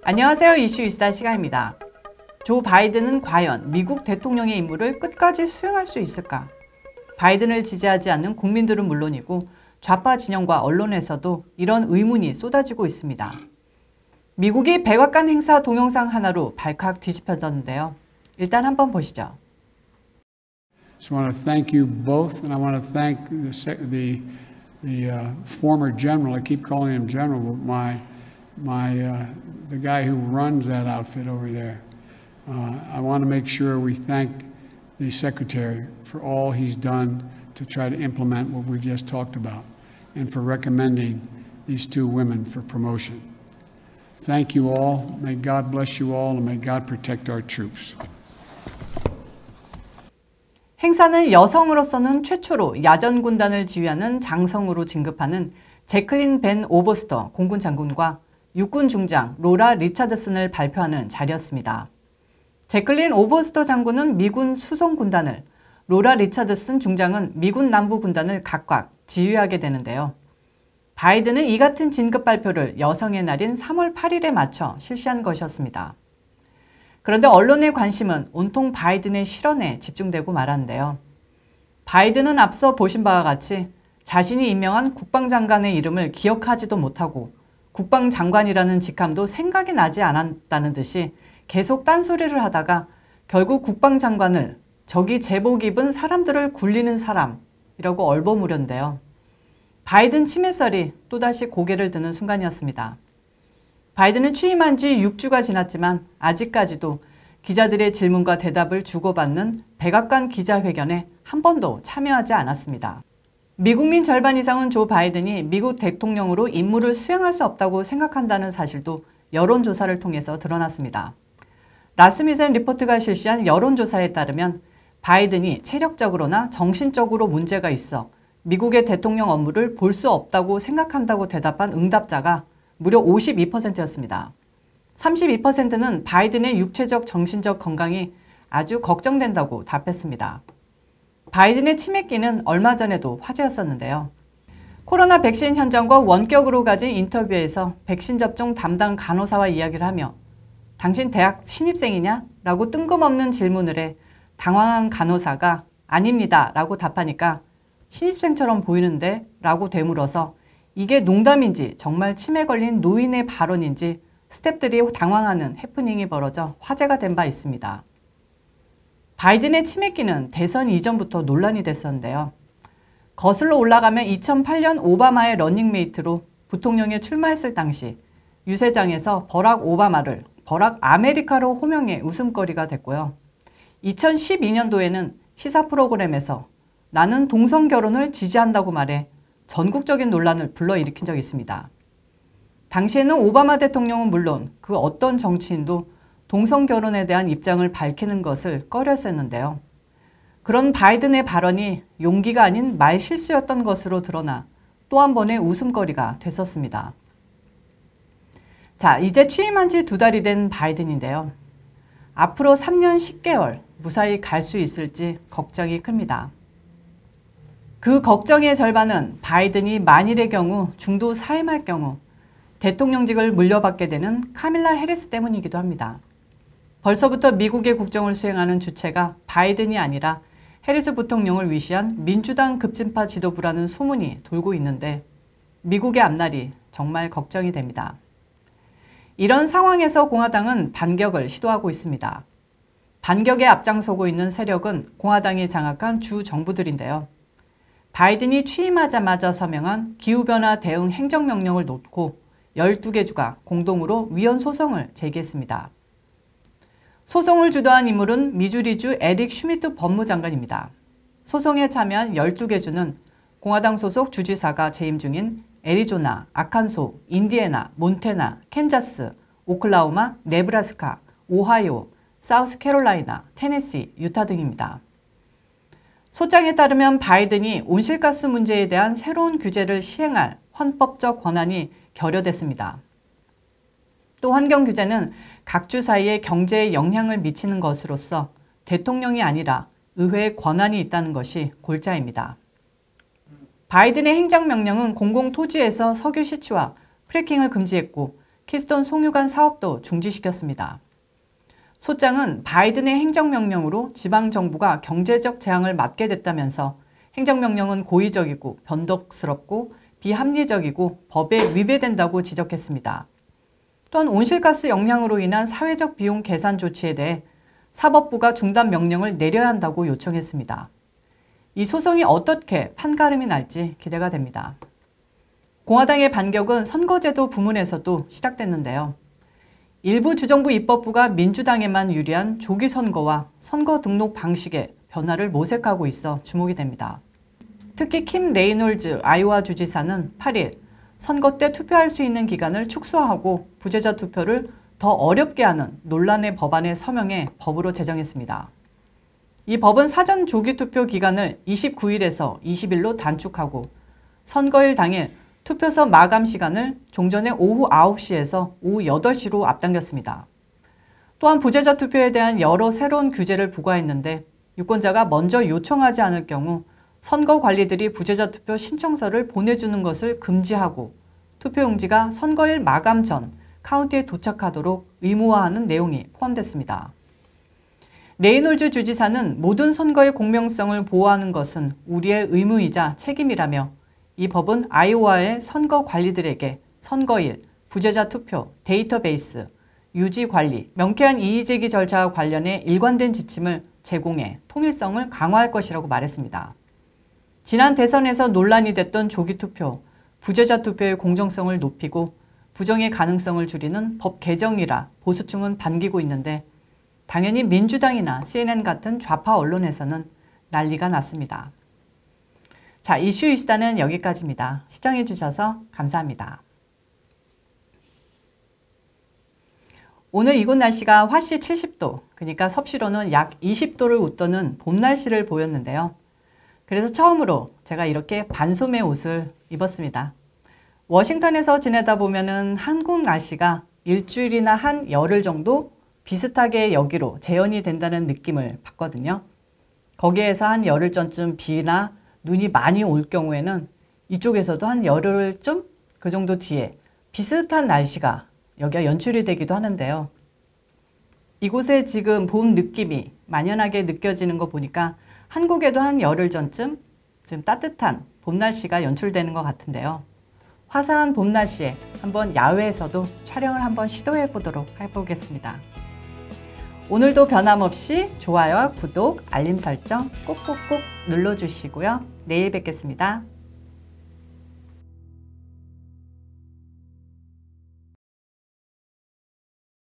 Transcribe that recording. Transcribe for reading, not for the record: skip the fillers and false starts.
안녕하세요. 이슈이스타 시간입니다. 조 바이든은 과연 미국 대통령의 임무를 끝까지 수행할 수 있을까? 바이든을 지지하지 않는 국민들은 물론이고 좌파 진영과 언론에서도 이런 의문이 쏟아지고 있습니다. 미국이 백악관 행사 동영상 하나로 발칵 뒤집혀졌는데요. 일단 한번 보시죠. So I want to thank you both, and I want to thank the former general. I keep calling him general, but the guy who runs that outfit over there. I want to make sure we thank the secretary for all he's done to try to implement what we've just talked about, and for recommending these two women for promotion. Thank you all. May God bless you all, and may God protect our troops. 행사는 여성으로서는 최초로 야전 군단을 지휘하는 장성으로 진급하는 제클린 벤 오버스터 공군 장군과 육군 중장 로라 리차드슨을 발표하는 자리였습니다. 제클린 오버스터 장군은 미군 수송 군단을, 로라 리차드슨 중장은 미군 남부 군단을 각각 지휘하게 되는데요. 바이든은 이 같은 진급 발표를 여성의 날인 3월 8일에 맞춰 실시한 것이었습니다. 그런데 언론의 관심은 온통 바이든의 실언에 집중되고 말았는데요. 바이든은 앞서 보신 바와 같이 자신이 임명한 국방장관의 이름을 기억하지도 못하고 국방장관이라는 직함도 생각이 나지 않았다는 듯이 계속 딴소리를 하다가 결국 국방장관을 저기 제복 입은 사람들을 굴리는 사람이라고 얼버무렸는데요. 바이든 치매설이 또다시 고개를 드는 순간이었습니다. 바이든은 취임한 지 6주가 지났지만 아직까지도 기자들의 질문과 대답을 주고받는 백악관 기자회견에 한 번도 참여하지 않았습니다. 미국민 절반 이상은 조 바이든이 미국 대통령으로 임무를 수행할 수 없다고 생각한다는 사실도 여론조사를 통해서 드러났습니다. 라스무센 리포트가 실시한 여론조사에 따르면 바이든이 체력적으로나 정신적으로 문제가 있어 미국의 대통령 업무를 볼 수 없다고 생각한다고 대답한 응답자가 무려 52%였습니다. 32%는 바이든의 육체적, 정신적 건강이 아주 걱정된다고 답했습니다. 바이든의 치매기는 얼마 전에도 화제였었는데요. 코로나 백신 현장과 원격으로 가진 인터뷰에서 백신 접종 담당 간호사와 이야기를 하며 당신 대학 신입생이냐? 라고 뜬금없는 질문을 해 당황한 간호사가 아닙니다 라고 답하니까 신입생처럼 보이는데? 라고 되물어서 이게 농담인지 정말 치매 걸린 노인의 발언인지 스태프들이 당황하는 해프닝이 벌어져 화제가 된 바 있습니다. 바이든의 치매기는 대선 이전부터 논란이 됐었는데요. 거슬러 올라가면 2008년 오바마의 러닝메이트로 부통령에 출마했을 당시 유세장에서 버락 오바마를 버락 아메리카로 호명해 웃음거리가 됐고요. 2012년도에는 시사 프로그램에서 나는 동성결혼을 지지한다고 말해 전국적인 논란을 불러일으킨 적이 있습니다. 당시에는 오바마 대통령은 물론 그 어떤 정치인도 동성결혼에 대한 입장을 밝히는 것을 꺼려했었는데요. 그런 바이든의 발언이 용기가 아닌 말실수였던 것으로 드러나 또 한 번의 웃음거리가 됐었습니다. 자, 이제 취임한 지 2달이 된 바이든인데요. 앞으로 3년 10개월 무사히 갈 수 있을지 걱정이 큽니다. 그 걱정의 절반은 바이든이 만일의 경우 중도 사임할 경우 대통령직을 물려받게 되는 카밀라 해리스 때문이기도 합니다. 벌써부터 미국의 국정을 수행하는 주체가 바이든이 아니라 해리스 부통령을 위시한 민주당 급진파 지도부라는 소문이 돌고 있는데 미국의 앞날이 정말 걱정이 됩니다. 이런 상황에서 공화당은 반격을 시도하고 있습니다. 반격에 앞장서고 있는 세력은 공화당이 장악한 주 정부들인데요. 바이든이 취임하자마자 서명한 기후변화 대응 행정명령을 놓고 12개 주가 공동으로 위헌 소송을 제기했습니다. 소송을 주도한 인물은 미주리주 에릭 슈미트 법무장관입니다. 소송에 참여한 12개 주는 공화당 소속 주지사가 재임 중인 애리조나, 아칸소, 인디애나, 몬태나, 캔자스, 오클라호마, 네브라스카, 오하이오, 사우스캐롤라이나, 테네시, 유타 등입니다. 소장에 따르면 바이든이 온실가스 문제에 대한 새로운 규제를 시행할 헌법적 권한이 결여됐습니다. 또 환경 규제는 각 주 사이에 경제에 영향을 미치는 것으로서 대통령이 아니라 의회의 권한이 있다는 것이 골자입니다. 바이든의 행정명령은 공공토지에서 석유 시추와 프래킹을 금지했고 키스톤 송유관 사업도 중지시켰습니다. 소장은 바이든의 행정명령으로 지방정부가 경제적 재앙을 맞게 됐다면서 행정명령은 고의적이고 변덕스럽고 비합리적이고 법에 위배된다고 지적했습니다. 또한 온실가스 영향으로 인한 사회적 비용 계산 조치에 대해 사법부가 중단 명령을 내려야 한다고 요청했습니다. 이 소송이 어떻게 판가름이 날지 기대가 됩니다. 공화당의 반격은 선거제도 부문에서도 시작됐는데요. 일부 주정부 입법부가 민주당에만 유리한 조기 선거와 선거 등록 방식에 변화를 모색하고 있어 주목이 됩니다. 특히 킴 레이놀즈 아이오와 주지사는 8일 선거 때 투표할 수 있는 기간을 축소하고 부재자 투표를 더 어렵게 하는 논란의 법안에 서명해 법으로 제정했습니다. 이 법은 사전 조기 투표 기간을 29일에서 20일로 단축하고 선거일 당일 투표서 마감 시간을 종전의 오후 9시에서 오후 8시로 앞당겼습니다. 또한 부재자 투표에 대한 여러 새로운 규제를 부과했는데 유권자가 먼저 요청하지 않을 경우 선거 관리들이 부재자 투표 신청서를 보내주는 것을 금지하고 투표용지가 선거일 마감 전 카운티에 도착하도록 의무화하는 내용이 포함됐습니다. 레이놀즈 주지사는 모든 선거의 공명성을 보호하는 것은 우리의 의무이자 책임이라며 이 법은 아이오와의 선거 관리들에게 선거일, 부재자 투표, 데이터베이스, 유지 관리, 명쾌한 이의제기 절차와 관련해 일관된 지침을 제공해 통일성을 강화할 것이라고 말했습니다. 지난 대선에서 논란이 됐던 조기 투표, 부재자 투표의 공정성을 높이고 부정의 가능성을 줄이는 법 개정이라 보수층은 반기고 있는데 당연히 민주당이나 CNN 같은 좌파 언론에서는 난리가 났습니다. 자, 이슈 이슈다는 여기까지입니다. 시청해주셔서 감사합니다. 오늘 이곳 날씨가 화씨 70도, 그러니까 섭씨로는 약 20도를 웃도는 봄 날씨를 보였는데요. 그래서 처음으로 제가 이렇게 반소매 옷을 입었습니다. 워싱턴에서 지내다 보면은 한국 날씨가 일주일이나 한 열흘 정도 비슷하게 여기로 재현이 된다는 느낌을 받거든요. 거기에서 한 열흘 전쯤 비나 눈이 많이 올 경우에는 이쪽에서도 한 열흘쯤 그 정도 뒤에 비슷한 날씨가 여기가 연출이 되기도 하는데요. 이곳에 지금 봄 느낌이 만연하게 느껴지는 거 보니까 한국에도 한 열흘 전쯤 지금 따뜻한 봄 날씨가 연출되는 것 같은데요. 화사한 봄 날씨에 한번 야외에서도 촬영을 한번 시도해 보도록 해보겠습니다. 오늘도 변함없이 좋아요와 구독, 알림 설정 꼭꼭꼭 눌러주시고요. 내일 뵙겠습니다.